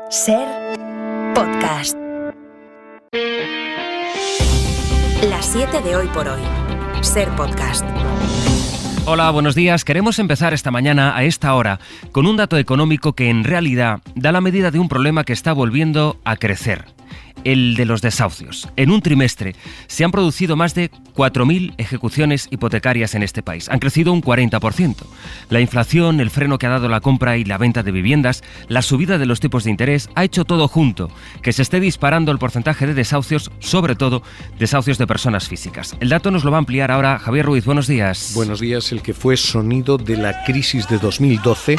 Ser podcast. Las 7 de hoy por hoy. Ser podcast. Hola, buenos días. Queremos empezar esta mañana a esta hora con un dato económico que en realidad da la medida de un problema que está volviendo a crecer. El de los desahucios. En un trimestre se han producido más de 4.000 ejecuciones hipotecarias en este país. Han crecido un 40%. La inflación, el freno que ha dado la compra y la venta de viviendas, la subida de los tipos de interés, ha hecho todo junto que se esté disparando el porcentaje de desahucios, sobre todo desahucios de personas físicas. El dato nos lo va a ampliar ahora Javier Ruiz. Buenos días. Buenos días. El que fue sonido de la crisis de 2012...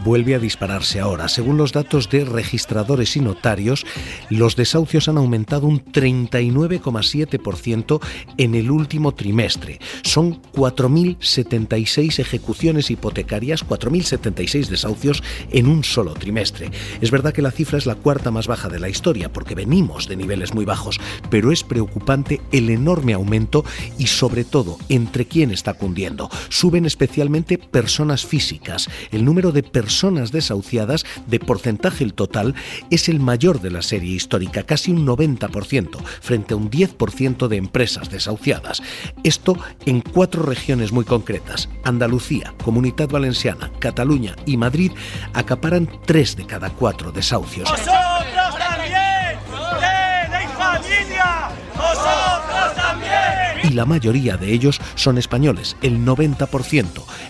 vuelve a dispararse ahora. Según los datos de registradores y notarios, los desahucios han aumentado un 39,7% en el último trimestre. Son 4.076 ejecuciones hipotecarias, 4.076 desahucios en un solo trimestre. Es verdad que la cifra es la cuarta más baja de la historia, porque venimos de niveles muy bajos, pero es preocupante el enorme aumento y, sobre todo, entre quién está cundiendo. Suben especialmente personas físicas. El número de personas desahuciadas, de porcentaje el total, es el mayor de la serie histórica, casi un 90%, frente a un 10% de empresas desahuciadas. Esto en 4 regiones muy concretas. Andalucía, Comunitat Valenciana, Cataluña y Madrid acaparan 3 de cada 4 desahucios. ¡Vosotros también! ¡Tenéis familia! ¡Vosotros también! Y la mayoría de ellos son españoles, el 90%.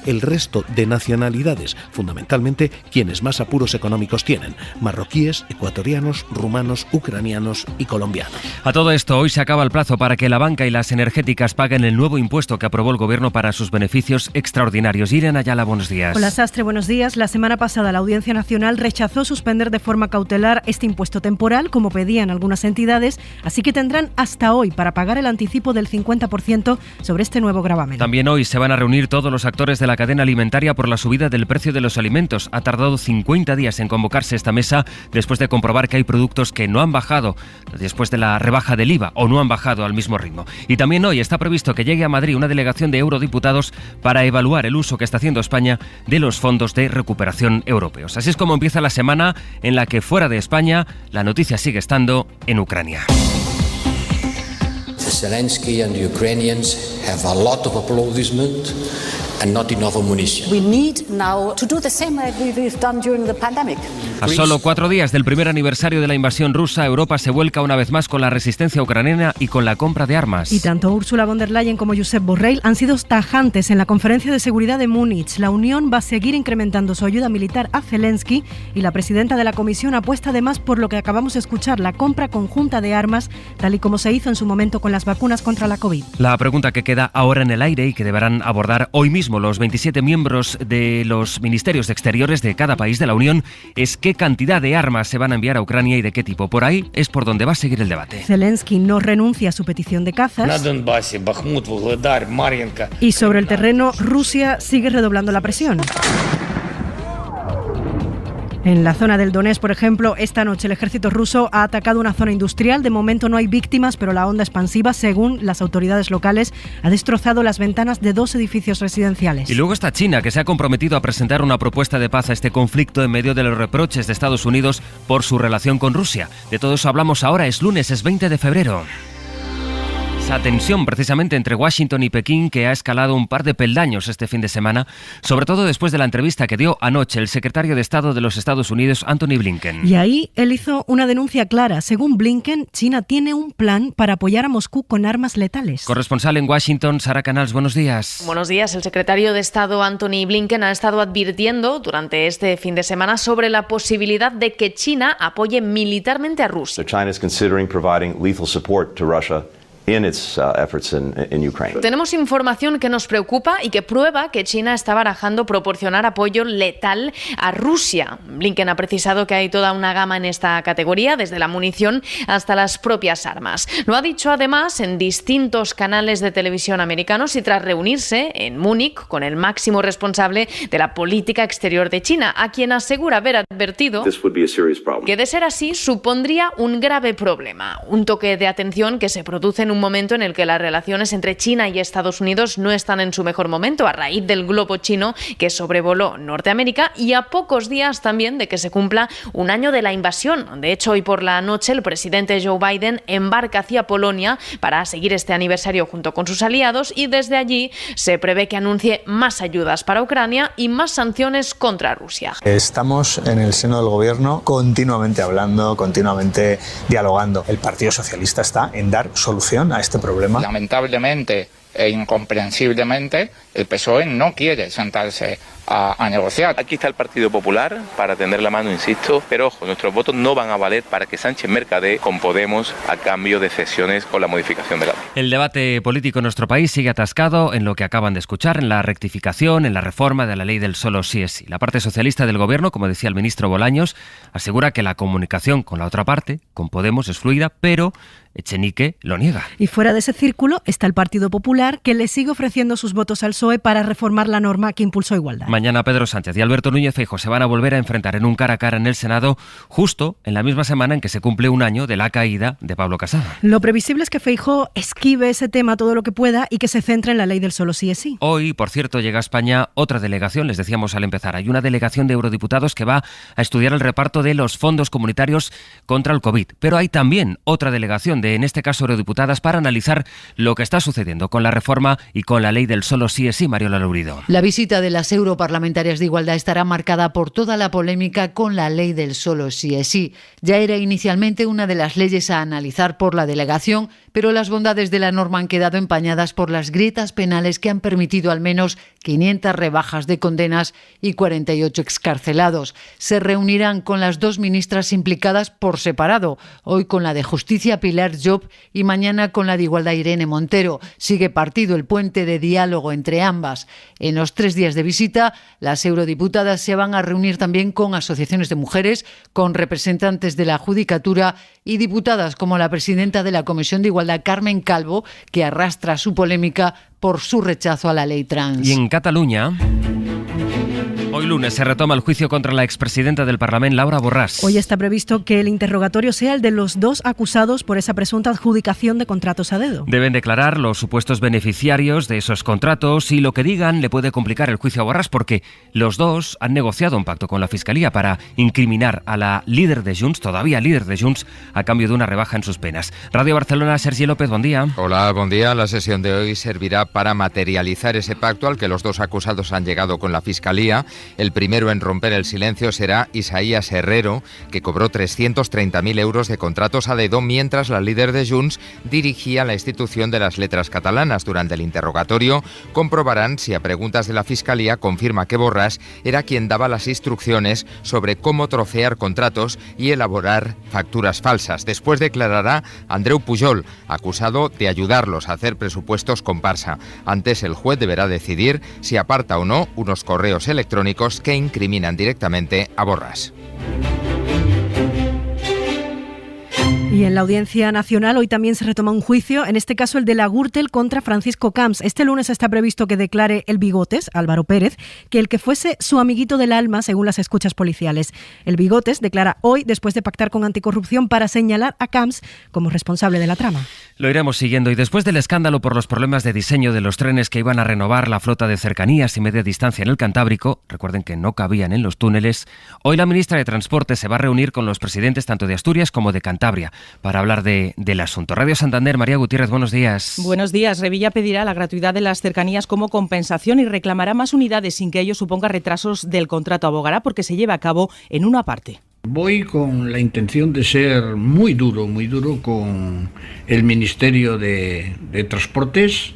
El resto de nacionalidades, fundamentalmente quienes más apuros económicos tienen: marroquíes, ecuatorianos, rumanos, ucranianos y colombianos. A todo esto, hoy se acaba el plazo para que la banca y las energéticas paguen el nuevo impuesto que aprobó el Gobierno para sus beneficios extraordinarios. Irene Ayala, buenos días. Hola Sastre, buenos días. La semana pasada la Audiencia Nacional rechazó suspender de forma cautelar este impuesto temporal, como pedían algunas entidades, así que tendrán hasta hoy para pagar el anticipo del 50% sobre este nuevo gravamen. También hoy se van a reunir todos los actores de la cadena alimentaria por la subida del precio de los alimentos. Ha tardado 50 días en convocarse esta mesa después de comprobar que hay productos que no han bajado después de la rebaja del IVA o no han bajado al mismo ritmo. Y también hoy está previsto que llegue a Madrid una delegación de eurodiputados para evaluar el uso que está haciendo España de los fondos de recuperación europeos. Así es como empieza la semana en la que fuera de España la noticia sigue estando en Ucrania. Zelensky and the Ukrainians have a lot of applaudissement and not enough ammunition. We need now to do the same like we've done during the pandemic. A solo 4 días del primer aniversario de la invasión rusa, Europa se vuelca una vez más con la resistencia ucraniana y con la compra de armas. Y tanto Ursula von der Leyen como Josep Borrell han sido tajantes en la conferencia de seguridad de Múnich. La Unión va a seguir incrementando su ayuda militar a Zelensky y la presidenta de la Comisión apuesta además por lo que acabamos de escuchar, la compra conjunta de armas, tal y como se hizo en su momento con las vacunas contra la COVID. La pregunta que queda ahora en el aire y que deberán abordar hoy mismo los 27 miembros de los ministerios de exteriores de cada país de la Unión es qué cantidad de armas se van a enviar a Ucrania y de qué tipo. Por ahí es por donde va a seguir el debate. Zelensky no renuncia a su petición de cazas. Y sobre el terreno, Rusia sigue redoblando la presión. En la zona del Donetsk, por ejemplo, esta noche el ejército ruso ha atacado una zona industrial. De momento no hay víctimas, pero la onda expansiva, según las autoridades locales, ha destrozado las ventanas de 2 edificios residenciales. Y luego está China, que se ha comprometido a presentar una propuesta de paz a este conflicto en medio de los reproches de Estados Unidos por su relación con Rusia. De todo eso hablamos ahora. Es lunes, es 20 de febrero. Esa tensión precisamente entre Washington y Pekín que ha escalado un par de peldaños este fin de semana, sobre todo después de la entrevista que dio anoche el secretario de Estado de los Estados Unidos, Antony Blinken. Y ahí él hizo una denuncia clara. Según Blinken, China tiene un plan para apoyar a Moscú con armas letales. Corresponsal en Washington, Sara Canals, buenos días. Buenos días. El secretario de Estado, Antony Blinken, ha estado advirtiendo durante este fin de semana sobre la posibilidad de que China apoye militarmente a Rusia. China is considering providing lethal support to Russia in its efforts in Ukraine. Tenemos información que nos preocupa y que prueba que China está barajando proporcionar apoyo letal a Rusia. Blinken ha precisado que hay toda una gama en esta categoría, desde la munición hasta las propias armas. Lo ha dicho además en distintos canales de televisión americanos y tras reunirse en Múnich con el máximo responsable de la política exterior de China, a quien asegura haber advertido que de ser así supondría un grave problema, un toque de atención que se produce en un un momento en el que las relaciones entre China y Estados Unidos no están en su mejor momento, a raíz del globo chino que sobrevoló Norteamérica y a pocos días también de que se cumpla un año de la invasión. De hecho, hoy por la noche el presidente Joe Biden embarca hacia Polonia para seguir este aniversario junto con sus aliados y desde allí se prevé que anuncie más ayudas para Ucrania y más sanciones contra Rusia. Estamos en el seno del gobierno continuamente hablando, continuamente dialogando. El Partido Socialista está en dar solución a este problema. Lamentablemente e incomprensiblemente, el PSOE no quiere sentarse a negociar. Aquí está el Partido Popular para tender la mano, insisto, pero ojo, nuestros votos no van a valer para que Sánchez mercadee con Podemos a cambio de cesiones con la modificación de la ley. El debate político en nuestro país sigue atascado en lo que acaban de escuchar, en la rectificación, en la reforma de la ley del solo sí es sí. La parte socialista del gobierno, como decía el ministro Bolaños, asegura que la comunicación con la otra parte, con Podemos, es fluida, pero Echenique lo niega. Y fuera de ese círculo está el Partido Popular, que le sigue ofreciendo sus votos al PSOE para reformar la norma que impulsó Igualdad. Mañana Pedro Sánchez y Alberto Núñez Feijóo se van a volver a enfrentar en un cara a cara en el Senado, justo en la misma semana en que se cumple un año de la caída de Pablo Casado. Lo previsible es que Feijóo esquive ese tema todo lo que pueda y que se centre en la ley del solo sí es sí. Hoy, por cierto, llega a España otra delegación, les decíamos al empezar. Hay una delegación de eurodiputados que va a estudiar el reparto de los fondos comunitarios contra el COVID. Pero hay también otra delegación de, en este caso, eurodiputadas para analizar lo que está sucediendo con la reforma y con la ley del solo sí es sí. Mariola Lourido. La visita de las europarlamentarias de Igualdad estará marcada por toda la polémica con la ley del solo sí es sí. Ya era inicialmente una de las leyes a analizar por la delegación, pero las bondades de la norma han quedado empañadas por las grietas penales que han permitido al menos 500 rebajas de condenas y 48 excarcelados. Se reunirán con las dos ministras implicadas por separado, hoy con la de Justicia Pilar Llop y mañana con la de Igualdad Irene Montero. Sigue partido el puente de diálogo entre ambas. En los 3 días de visita, las eurodiputadas se van a reunir también con asociaciones de mujeres, con representantes de la Judicatura y diputadas como la presidenta de la Comisión de Igualdad, Carmen Calvo, que arrastra su polémica por su rechazo a la ley trans. Y en Cataluña, hoy lunes se retoma el juicio contra la expresidenta del Parlamento, Laura Borràs. Hoy está previsto que el interrogatorio sea el de los dos acusados por esa presunta adjudicación de contratos a dedo. Deben declarar los supuestos beneficiarios de esos contratos y lo que digan le puede complicar el juicio a Borràs porque los dos han negociado un pacto con la Fiscalía para incriminar a la líder de Junts, todavía líder de Junts, a cambio de una rebaja en sus penas. Radio Barcelona, Sergi López, buen día. Hola, buen día. La sesión de hoy servirá para materializar ese pacto al que los dos acusados han llegado con la Fiscalía. El primero en romper el silencio será Isaías Herrero, que cobró 330.000 euros de contratos a dedo mientras la líder de Junts dirigía la institución de las letras catalanas. Durante el interrogatorio comprobarán si a preguntas de la Fiscalía confirma que Borràs era quien daba las instrucciones sobre cómo trocear contratos y elaborar facturas falsas. Después declarará Andreu Pujol, acusado de ayudarlos a hacer presupuestos comparsa. Antes el juez deberá decidir si aparta o no unos correos electrónicos que incriminan directamente a Borràs. Y en la Audiencia Nacional hoy también se retoma un juicio, en este caso el de la Gürtel contra Francisco Camps. Este lunes está previsto que declare el Bigotes, Álvaro Pérez, que el que fuese su amiguito del alma según las escuchas policiales. El Bigotes declara hoy después de pactar con Anticorrupción para señalar a Camps como responsable de la trama. Lo iremos siguiendo y después del escándalo por los problemas de diseño de los trenes que iban a renovar la flota de cercanías y media distancia en el Cantábrico, recuerden que no cabían en los túneles, hoy la ministra de Transporte se va a reunir con los presidentes tanto de Asturias como de Cantabria para hablar del asunto. Radio Santander, María Gutiérrez, buenos días. Buenos días. Revilla pedirá la gratuidad de las cercanías como compensación y reclamará más unidades sin que ello suponga retrasos del contrato. Abogará porque se lleve a cabo en una parte. Voy con la intención de ser muy duro con el Ministerio de Transportes,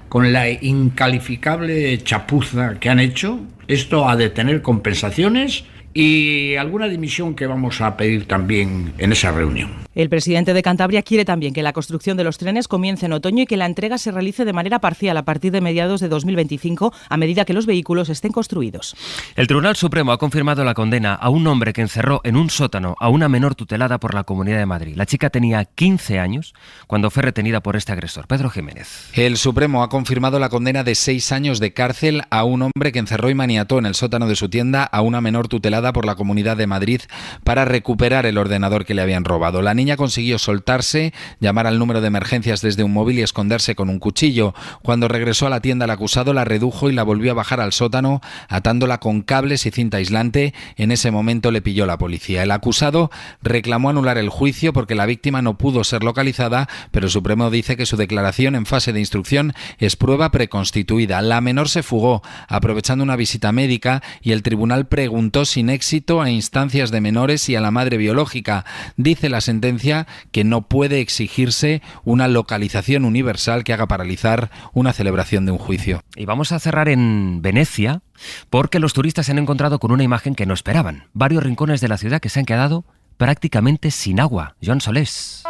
con la incalificable chapuza que han hecho. Esto ha de tener compensaciones y alguna dimisión que vamos a pedir también en esa reunión. El presidente de Cantabria quiere también que la construcción de los trenes comience en otoño y que la entrega se realice de manera parcial a partir de mediados de 2025, a medida que los vehículos estén construidos. El Tribunal Supremo ha confirmado la condena a un hombre que encerró en un sótano a una menor tutelada por la Comunidad de Madrid. La chica tenía 15 años cuando fue retenida por este agresor. Pedro Jiménez. El Supremo ha confirmado la condena de 6 años de cárcel a un hombre que encerró y maniató en el sótano de su tienda a una menor tutelada utilizada por la Comunidad de Madrid para recuperar el ordenador que le habían robado. La niña consiguió soltarse, llamar al número de emergencias desde un móvil y esconderse con un cuchillo. Cuando regresó a la tienda, el acusado la redujo y la volvió a bajar al sótano, atándola con cables y cinta aislante. En ese momento le pilló la policía. El acusado reclamó anular el juicio porque la víctima no pudo ser localizada, pero el Supremo dice que su declaración en fase de instrucción es prueba preconstituida. La menor se fugó aprovechando una visita médica y el tribunal preguntó sin éxito a instancias de menores y a la madre biológica. Dice la sentencia que no puede exigirse una localización universal que haga paralizar una celebración de un juicio. Y vamos a cerrar en Venecia porque los turistas se han encontrado con una imagen que no esperaban. Varios rincones de la ciudad que se han quedado prácticamente sin agua. Joan Solés.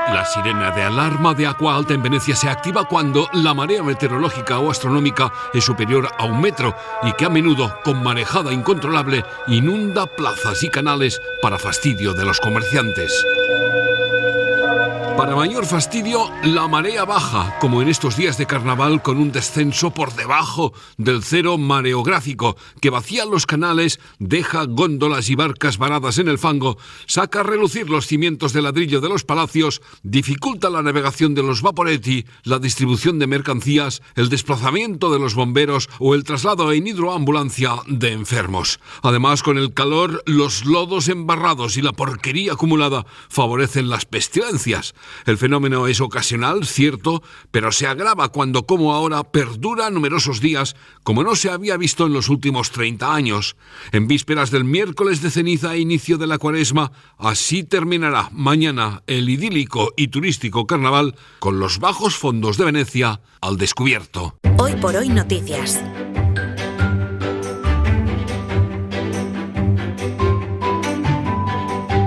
La sirena de alarma de agua alta en Venecia se activa cuando la marea meteorológica o astronómica es superior a 1 metro y que a menudo, con marejada incontrolable, inunda plazas y canales para fastidio de los comerciantes. Para mayor fastidio, la marea baja, como en estos días de carnaval, con un descenso por debajo del cero mareográfico, que vacía los canales, deja góndolas y barcas varadas en el fango, saca a relucir los cimientos de ladrillo de los palacios, dificulta la navegación de los vaporetti, la distribución de mercancías, el desplazamiento de los bomberos o el traslado en hidroambulancia de enfermos. Además, con el calor, los lodos embarrados y la porquería acumulada favorecen las pestilencias. El fenómeno es ocasional, cierto, pero se agrava cuando, como ahora, perdura numerosos días, como no se había visto en los últimos 30 años. En vísperas del miércoles de ceniza e inicio de la Cuaresma, así terminará mañana el idílico y turístico carnaval con los bajos fondos de Venecia al descubierto. Hoy por hoy noticias.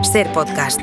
Ser podcast.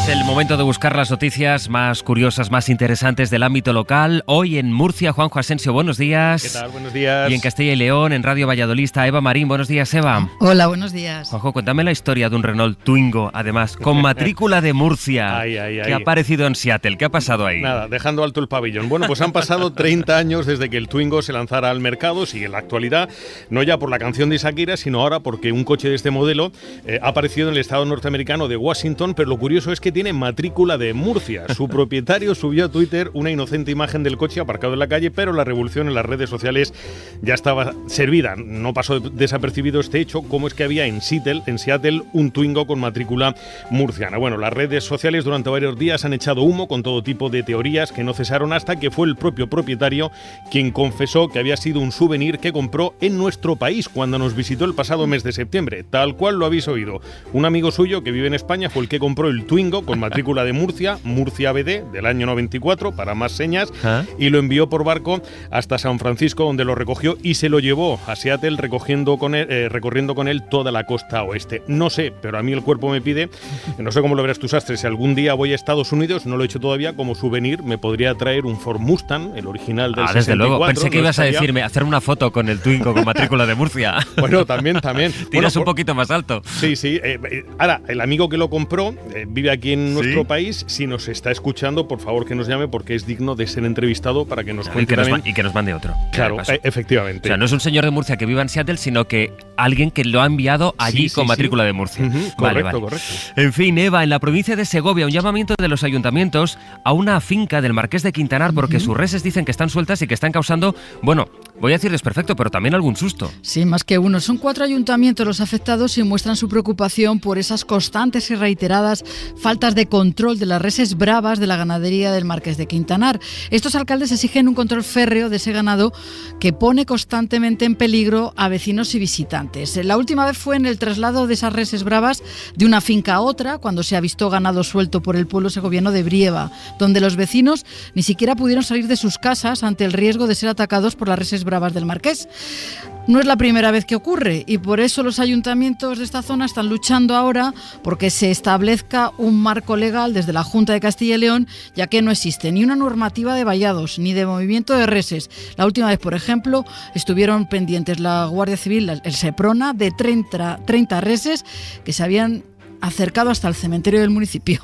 El momento de buscar las noticias más curiosas, más interesantes del ámbito local. Hoy en Murcia, Juanjo Asensio, buenos días. ¿Qué tal? Buenos días. Y en Castilla y León, en Radio Valladolid, está Eva Marín. Buenos días, Eva. Hola, buenos días. Juanjo, cuéntame la historia de un Renault Twingo, además, con matrícula de Murcia. ¿Qué ha aparecido en Seattle? ¿Qué ha pasado ahí? Nada, dejando alto el pabellón. Bueno, pues han pasado 30 años desde que el Twingo se lanzara al mercado, sigue en la actualidad, no ya por la canción de Shakira, sino ahora porque un coche de este modelo ha aparecido en el estado norteamericano de Washington, pero lo curioso es que tiene matrícula de Murcia. Su propietario subió a Twitter una inocente imagen del coche aparcado en la calle, pero la revolución en las redes sociales ya estaba servida. No pasó desapercibido este hecho, como es que había en Seattle un Twingo con matrícula murciana. Bueno, las redes sociales durante varios días han echado humo con todo tipo de teorías que no cesaron hasta que fue el propio propietario quien confesó que había sido un souvenir que compró en nuestro país cuando nos visitó el pasado mes de septiembre. Tal cual lo habéis oído. Un amigo suyo que vive en España fue el que compró el Twingo con matrícula de Murcia BD del año 94, para más señas, y lo envió por barco hasta San Francisco, donde lo recogió y se lo llevó a Seattle recorriendo con él toda la costa oeste. No sé, pero a mí el cuerpo me pide, no sé cómo lo verás tú, Sastre, si algún día voy a Estados Unidos, no lo he hecho todavía, como souvenir me podría traer un Ford Mustang, el original del 64. Desde luego, pensé que ibas a decirme, hacer una foto con el Twingo con matrícula de Murcia. Bueno, también. Tiras un poquito más alto. Sí. Ahora, el amigo que lo compró vive aquí en nuestro país. Si nos está escuchando, por favor que nos llame, porque es digno de ser entrevistado para que nos cuente y que nos mande otro. Claro, efectivamente. O sea, no es un señor de Murcia que viva en Seattle, sino que alguien que lo ha enviado allí con matrícula de Murcia. Correcto. En fin, Eva, en la provincia de Segovia, un llamamiento de los ayuntamientos a una finca del Marqués de Quintanar, porque sus reses dicen que están sueltas y que están causando, bueno, voy a decir desperfecto, pero también algún susto. Sí, más que uno. Son 4 ayuntamientos los afectados y muestran su preocupación por esas constantes y reiteradas faltas de control de las reses bravas de la ganadería del Marqués de Quintanar. Estos alcaldes exigen un control férreo de ese ganado que pone constantemente en peligro a vecinos y visitantes. La última vez fue en el traslado de esas reses bravas de una finca a otra, cuando se avistó ganado suelto por el pueblo segoviano de Brieva, donde los vecinos ni siquiera pudieron salir de sus casas ante el riesgo de ser atacados por las reses bravas del Marqués. No es la primera vez que ocurre y por eso los ayuntamientos de esta zona están luchando ahora porque se establezca un marco legal desde la Junta de Castilla y León, ya que no existe ni una normativa de vallados ni de movimiento de reses. La última vez, por ejemplo, estuvieron pendientes la Guardia Civil, el Seprona, de 30 reses que se habían acercado hasta el cementerio del municipio.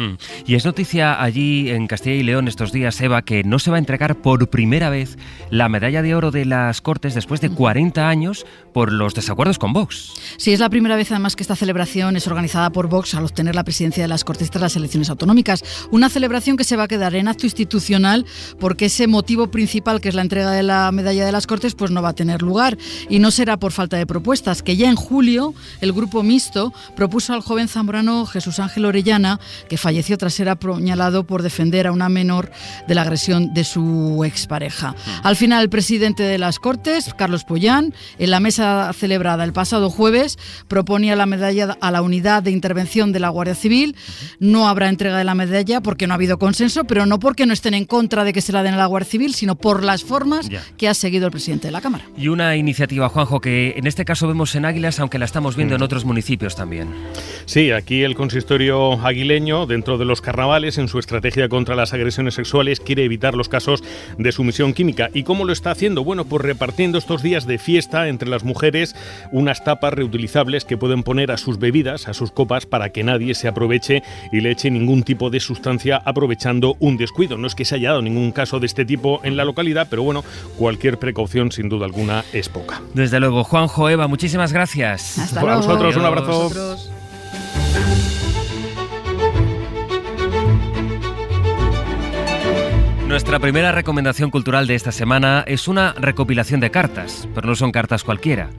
Y es noticia allí en Castilla y León estos días, Eva, que no se va a entregar por primera vez la medalla de oro de las Cortes después de 40 años por los desacuerdos con Vox. Sí, es la primera vez además que esta celebración es organizada por Vox al obtener la presidencia de las Cortes tras las elecciones autonómicas. Una celebración que se va a quedar en acto institucional porque ese motivo principal, que es la entrega de la medalla de las Cortes, pues no va a tener lugar. Y no será por falta de propuestas, que ya en julio el grupo mixto propuso al joven zamorano Jesús Ángel Orellana, que falleció tras ser apuñalado por defender a una menor de la agresión de su expareja. Al final, el presidente de las Cortes, Carlos Pollán, en la mesa celebrada el pasado jueves, proponía la medalla a la unidad de intervención de la Guardia Civil. No habrá entrega de la medalla porque no ha habido consenso, pero no porque no estén en contra de que se la den a la Guardia Civil, sino por las formas que ha seguido el presidente de la Cámara. Y una iniciativa, Juanjo, que en este caso vemos en Águilas, aunque la estamos viendo en otros municipios también. Sí, aquí el consistorio aguileño, dentro de los carnavales, en su estrategia contra las agresiones sexuales, quiere evitar los casos de sumisión química. ¿Y cómo lo está haciendo? Bueno, pues repartiendo estos días de fiesta entre las mujeres unas tapas reutilizables que pueden poner a sus bebidas, a sus copas, para que nadie se aproveche y le eche ningún tipo de sustancia aprovechando un descuido. No es que se haya dado ningún caso de este tipo en la localidad, pero bueno, cualquier precaución sin duda alguna es poca. Desde luego. Juanjo, Eva, muchísimas gracias. Hasta luego. A vosotros, un abrazo. Nuestra primera recomendación cultural de esta semana es una recopilación de cartas, pero no son cartas cualquiera.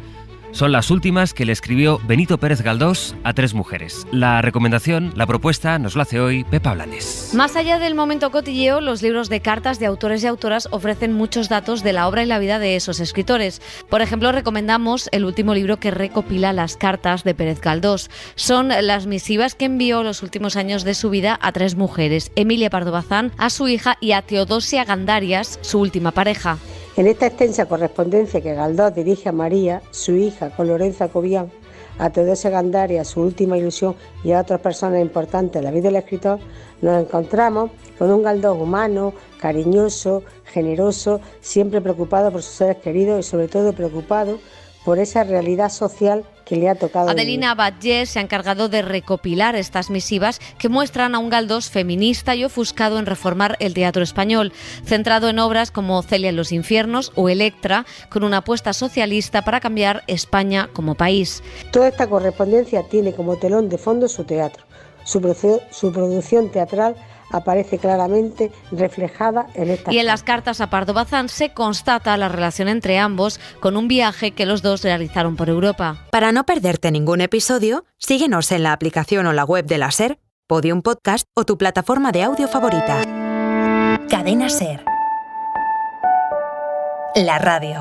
Son las últimas que le escribió Benito Pérez Galdós a 3 mujeres. La recomendación, la propuesta, nos la hace hoy Pepa Blanes. Más allá del momento cotilleo, los libros de cartas de autores y autoras ofrecen muchos datos de la obra y la vida de esos escritores. Por ejemplo, recomendamos el último libro que recopila las cartas de Pérez Galdós. Son las misivas que envió los últimos años de su vida a 3 mujeres: Emilia Pardo Bazán, a su hija, y a Teodosia Gandarias, su última pareja. En esta extensa correspondencia que Galdós dirige a María, su hija, con Lorenza Cobian, a Teodosia Gandarias, su última ilusión, y a otras personas importantes de la vida del escritor, nos encontramos con un Galdós humano, cariñoso, generoso, siempre preocupado por sus seres queridos y sobre todo preocupado por esa realidad social que le ha tocado. Adelina Batllés se ha encargado de recopilar estas misivas que muestran a un Galdós feminista y ofuscado en reformar el teatro español, centrado en obras como Celia en los infiernos o Electra, con una apuesta socialista para cambiar España como país. Toda esta correspondencia tiene como telón de fondo su teatro. Su producción teatral aparece claramente reflejada en esta. Y en las cartas a Pardo Bazán se constata la relación entre ambos con un viaje que los dos realizaron por Europa. Para no perderte ningún episodio, síguenos en la aplicación o la web de la SER, Podium Podcast o tu plataforma de audio favorita. Cadena SER. La radio.